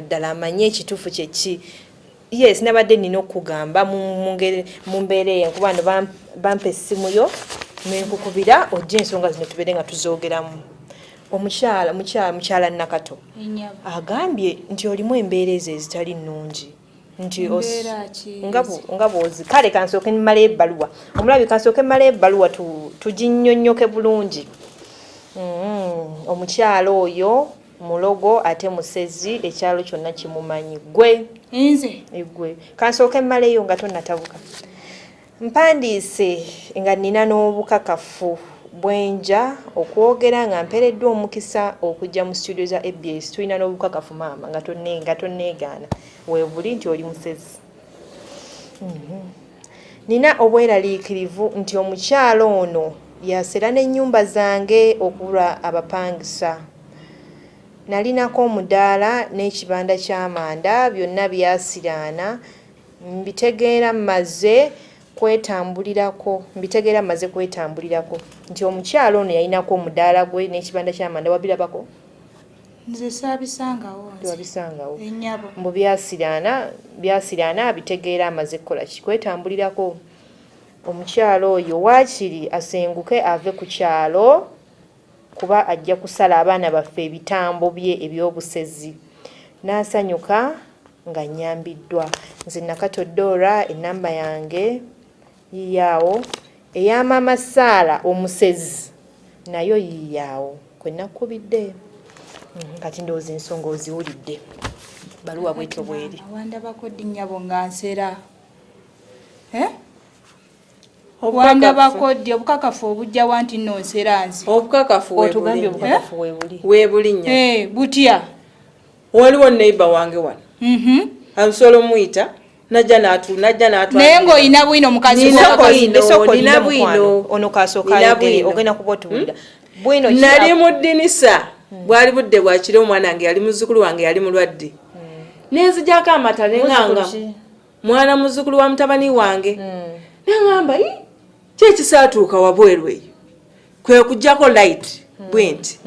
ddala amanye ekituufu kyeki. Yes, nabadde nina okugamba mu mbeera kuba bano bampa essimu yo nenkukubira ojja ensonga zino tubeere nga tuzoogeramu. Mukyala Nakato agambye nti olimu embeera ezo ezitali nnungi nti nga bwozi kale kansooke mmala ebbaluwa omulabi kansooke mmala ebbaluwa tuginnyonnyoke bulungi. Omukyala oyo mulogo ate musezi ekyalo kyonna kimumanyi gwe gwe kansooke mmaleyo nga tonnatabuka. Mpandiise nga nina n'obukakafu bwenja okwogera nga mpereddwa omukisa okujja mu studio za ABS. Tulina n'obukakafu maama nga tonneegaana weebuli nti oli musezi. Nina obweraliikirivu nti omukyalo ono yasera n'ennyumba zange okubula abapangisa. Nalinako omudaala n'ekibanda ky'amanda byonna byasiraana mbitegeera maze kwetambulirako nti omukyalo ono yalinako omudaala gwe n'ekibanda ky'amanda wabirabako? Nze saabisangawo. Wabisangawo? Ennyabo. Mbu byasiraana bitegeera amaze kukola ki kwetambulirako. Omukyalo oyo waakiri asenguke ave ku kyalo kuba ajja kusala abaana baffe ebitambo bye eby'obusezi. N'asanyuka nga nnyambiddwa. Nze Nakato Dora ennamba yange yiyaawo eya Maama Saala omusezi nayo yiyaawo kwe nakubidde. Kati ndowooza ensonga oziwulidde. Baluwa bwetyo bweri. Wandabako ddi nnyabo nga nsera. Wandabako ddi obukakafu obujja wanti nno nsera nze. Obukakafu otugambye obukakafu weebuli nnyo. Butya. Waliwo neighbor wange wano. Amusolo muyita najja n'atwala. Naye ng'olina bwino mukazi nina bwino ono kasooka ogenda kuba otuwulira. Bwino nali mu ddinisa bwali budde bwa kiro omwana wange yali muzzukulu wange yali mulwadde. Nenzijako amata nenganga mwana muzzukulu wa mutabani wange. Nengamba kyekisaatuuka wabweru eyo kwe kujjako light bwenti.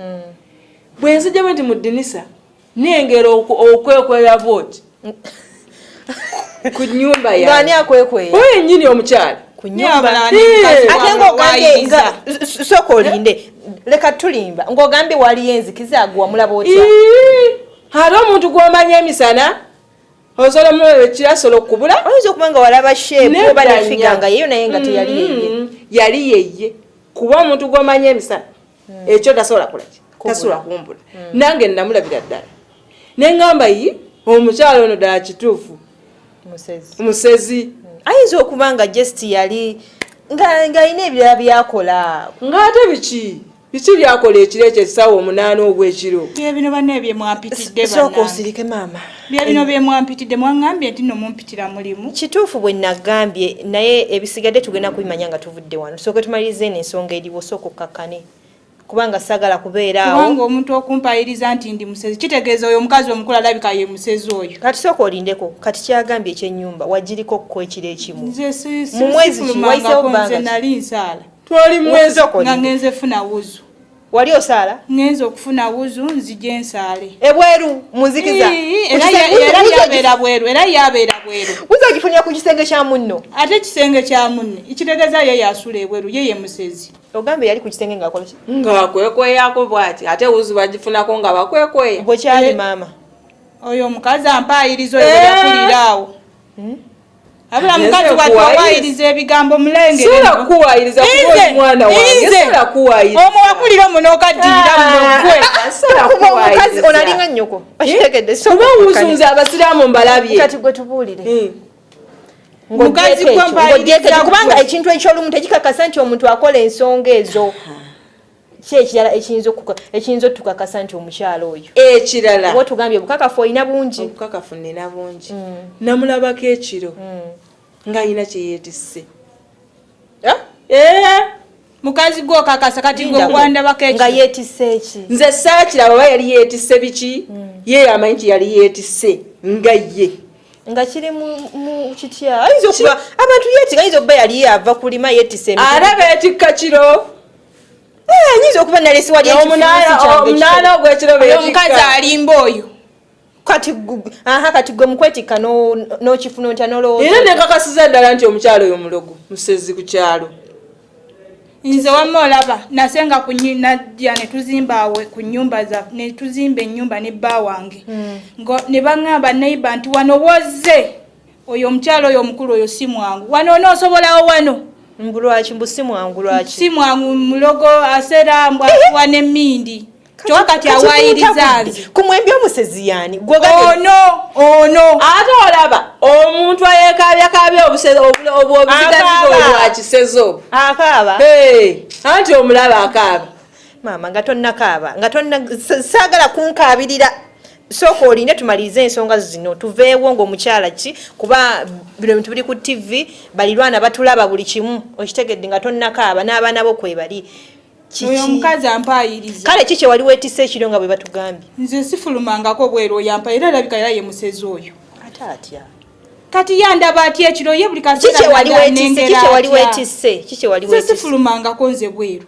Bwenzija bwenti mu ddinisa nengera okwekweya vooti ku nnyumba yange. Ng'ani akwekweya? Oyo yennyini omukyala. Ku nnyumba. Ate ng'ogambye sooka olinde. Leka tulimba. Ng'ogambye waliyo enzikiza agwamulaba otya? Ate omuntu gw'omanya emisana osobola omulaba ekirasobola okubula. Oyinza okuba nga walaba sheepu oba nefiga nga yeyo naye nga teyali yeye. Yali yeye. Kuba omuntu gw'omanya emisana ekyo tasobola kulaki. Tasobola kumbula. Nange namulabira ddala. Nengamba omukyalo ono ddala kituufu. Musezi. Ayinza okuba nga just yali ng'alina ebirala byakola. Ng'ate biki byakola ekiro ekyo essaawa 8 ogw'ekiro. Bino banne bye mwampitidde bana. Sooka osirike maama. Bino bye mwampitidde mwangambye nti nno mumpitira mulimu. Kituufu bwe nagambye naye ebisigadde tugenda kubimanya nga tuvudde wano. Sooka tumalirize n'ensonga eriwo sooka okkakkane. Kubanga sagala kubeera awo. Kubanga omuntu okumpayiriza nti ndi musezi kitegeeza oyo omukazi omukulu alabika ye musezi oyo. Kati sooka olindeko kati kyagambye ekyennyumba wagiriko kukwekira ekimu. Nze mu mwezi ki wayiseewo bbanga nali nsaala. Twali mwezi nga ngenze funa wuzu. Wali osaala? Ngenze okufuna wuzu nzije nsaale. Ebweru muzikiza. Era yabeera bweru. Wuzu agifunira ku kisenge kya munno. Ate kisenge kya munne ekitegeeza ye yasula ebweru ye musezi. Ogambe yali ku kisenge ng'akola ki? Ng'akwekweyako bw'ati ate wuzu bagifunako nga bakwekweya. Bwe kyali maama. Oyo omukazi ampayiriza oyo yakulira awo. Abula mukazi watwawayiriza ebigambo mulenge. Sula kuwayiriza kuba mwana wange. Sula kuwayiriza. Omo wakulira muno okaddirira muno gwe. Sula kuwayiriza. Mukazi onalinga nnyoko. Okitegedde so. Kuba wuzunze abasiraamu mbalabye. Kati gwe tubuulire. Mukazi kwampayiriza kubanga ekintu eky'olumu tekikakasa nti omuntu akola ensonga ezo. Ekirala ekiyinza otukakasa nti omukyalo oyo. Ekirala. Oba tugambye obukakafu olina bungi. Obukakafu nina bungi. Namulabako ekiro. Nga alina kye yeetisse. Mukazi gwo kakasa kati gwe wandabako ekiro. Nga yeetisse eki? Nze saakiraba oba yali yeetisse biki? Ye amanyi nti yali yeetisse nga ye. Nga kiri mu kitya. Ayinza okuba abantu yeetiga ayinza okuba yali ava kulima yeetisse emiti. Araba etikka kiro. Nyinza okuba nalesi wali omunaana ogw'ekiro omukazi alimba oyo kati gwe mukwetika n'okifuna otya n'olowooza era nekakasiza ddala nti omukyalo oyo mulogo musezi ku kyalo. Nze wamma olaba nasenga najja ne tuzimba awe ku nnyumba ne tuzimba ennyumba ne bba wange ne baŋŋamba neighbor nti wano wozze oyo omukyalo oyo omukulu oyo si mwangu wano onoosobolawo wano mbulwaki mbu si mwangu lwaki si mwangu mulogo asera mbwafuwa n'emmindi kyokka kati awaayiriza nze ku mwembi omusezi yaani ono ate olaba omuntu ayekabyakabya obuzigazigo lwakisezo akaaba anti omulaba akaaba maama nga tonnakaaba nga saagala kunkaabirira sooka olinde tumalirize ensonga zino tuveewo ng'omukyala ki kuba bino bintu biri ku TV balirwana batulaba buli kimu okitegedde nga tonnakaaba n'abaana bo kwe bali oyo omukazi ampaayiriza kale kiki wali weetisse ekiro nga bwe batugambye nze sifulumangako bweru oyampa era alabika era ye musezi oyo ate atya kati yandaba atya ekiro ye buli kiki wali weetisse sifulumangako nze bweru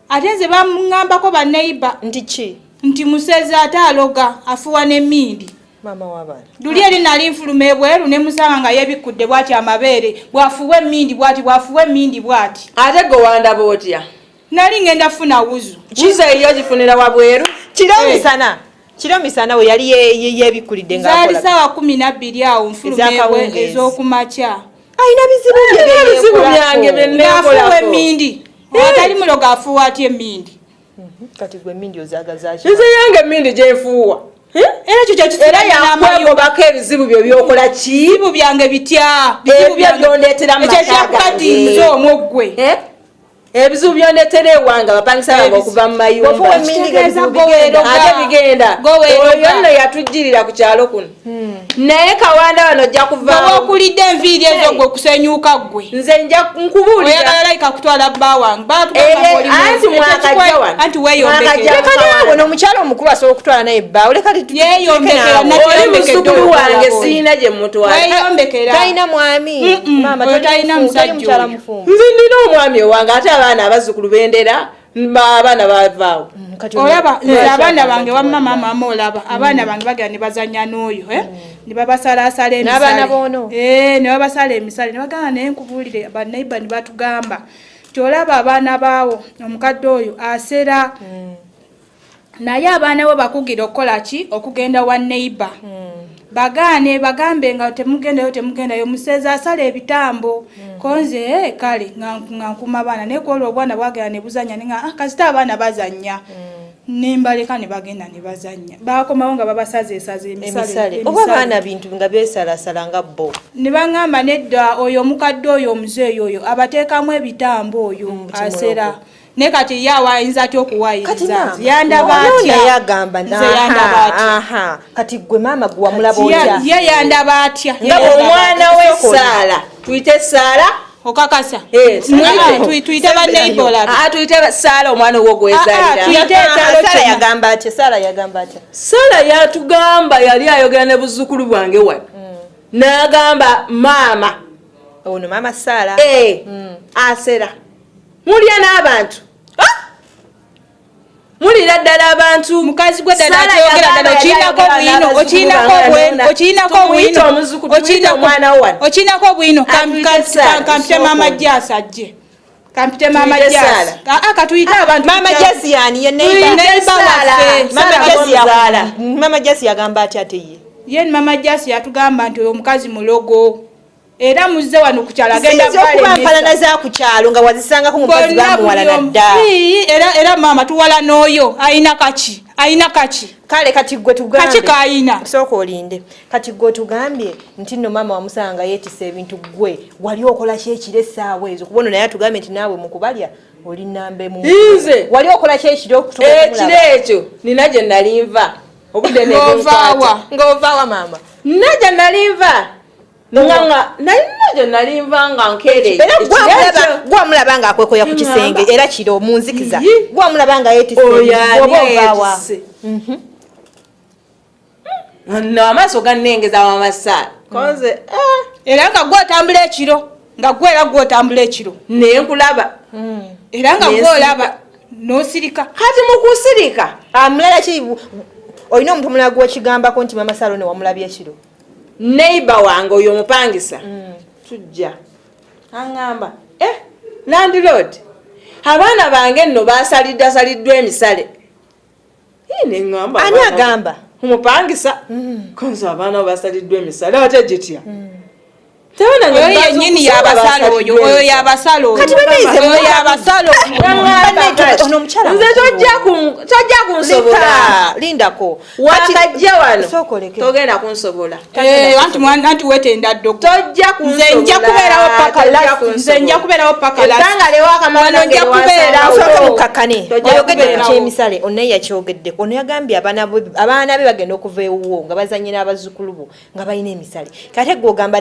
ate nze bamuŋŋambako banneiba nti ki nti musezi ate aloga afuwa n'emmindi maama w'abaana luli eri nali nfuluma ebweru ne musanga nga yeebikudde bw'ati amabeere bwafuwa emmindi bw'ati ate gwe wandaba otya nali ngenda funa wuzu eyo gifunira wabweru kiro misana we yali yeebikulidde zaali ssaawa 12 awo nfuluma ez'okumakya ayina bizibu byange byenneekolako emmindi atali muloga afuwa atya emmindi kati gwe emmindi ozaagazaki nze yange emmindi gyenfuuwa era kyo era yakwegobako ebizibu byo byokola ki bizibu byange bitya byondeetera mumakati nze omwo ggwe ebizibu byondeetera ewange abapangisa bange okuva mu mayumba ate bigenda oyo nno yatujjirira ku kyalo kuno naye kawanda wano ojja kuvaawo okulidde enviiri ezo gwe kusenyuuka ggwe nze nja nkubuulira oyagala layika kutwala bba wange anti mwakajja wano anti weeyombekera n'omukyalo omukulu asobola okutwala naye bba yeeyombekera oli muzzukulu wange siina gye mutwala weeyombekera talina mwami oyo talina musajja oyo nze ndina omwami owange ate abaana abazzukulu bendera abaana bavaawo olaba nze abaana bange wamma maama olaba abaana bange bagenda ne bazannya n'oyo ne babasalaasala emisale ne babasala emisale ne bagamba naye nkubuulire banneiba ne batugamba nti olaba abaana baawo omukadde oyo asera naye abaana bo bakugira okukola ki okugenda wa neiba bagambe nga temugendayo musezi asala ebitambo konze kale nga nkuma abaana naye kuolwa obwana bwagenda ne buzanya nga kasita abaana bazanya nembaleka ne bagenda ne bazanya bakomawo nga babasazeesaze emisale oba abaana bintu nga beesalasala nga bo ne baŋŋamba nedda oyo omukadde oyo omuzeeyi oyo abateekamu ebitambo oyo asera ne kati yawa ayinza atya okuwaayiriza yandaba atya yagamba kati gwe maama gwe wamulaba otya ye yandaba atya nga omwana w'essaala tuyite essaala okakasa tuyite banneibola tuyite saala omwana owo gwezaalira yagamba atya saala yatugamba yali ayogera ne buzzukulu bwange wano n'agamba maama ono maama saala asera mulya n'abantu mulira ddala abantu mukazi gwe ddala akyogera ddala okiinako obwino kampite maama jasi ajje kampite maama jasi katuyite abantu maama jasi yani ye maama jasi yagamba ati ate ye maama jasi yatugamba nti oyo omukazi mulogo era muzze wano ku kyalo agenda okubampalana za ku kyalo nga wazisangako mukazi bamuwalana dda era maama tuwala n'oyo ayina kaki kale kati gwe tugambe kaki kaayina sooka olinde kati gwe tugambye nti nno maama wamusanga yeetisa ebintu gwe wali okola ki ekiro essaawa ezo kuba ono naye atugambye nti naawe mukubalya oli nambemu wali okola ki ekiro ekiro ekyo nina gye nali nva obudde ng'ovaawa maama nina gye nali nva nalinva nga nkere gwamulaba nga akwekoya ku kisenge era kiro munzikiza gwamulaba nga yeetiseobaovaawa no amaaso gannengeza wamasaala konze era nga gwotambula ekiro nga gwera gwotambula ekiro naye nkulaba era nga gwolaba nosirika kati mukusirika mulala ki olina omuntu omulala gw'okigambako nti mama Salone wamulabye kiro? Neighbor wange oyo omupangisa tujja aŋŋamba landlord abaana bange nno basaliddwa emisale. Neŋŋamba ani agamba? Omupangisa konzo abaana basaliddwa emisale ate gitya oyo yennyini y'abasalo oyo y'abasalo oyo y'abasalo ono omukyala nze tojja kunsobola. Lindako wakajja wano togenda kunsobola anti wetenda dokta tojja nze nja kubeerawo paka wano nja kubeerawo mukakkane oyogedde ku kyemisale onnaye yakyogeddeko ono yagambye abaana be bagenda okuva ewuwo nga bazanyira abazzukulu bo nga balina emisale kate gw'ogamba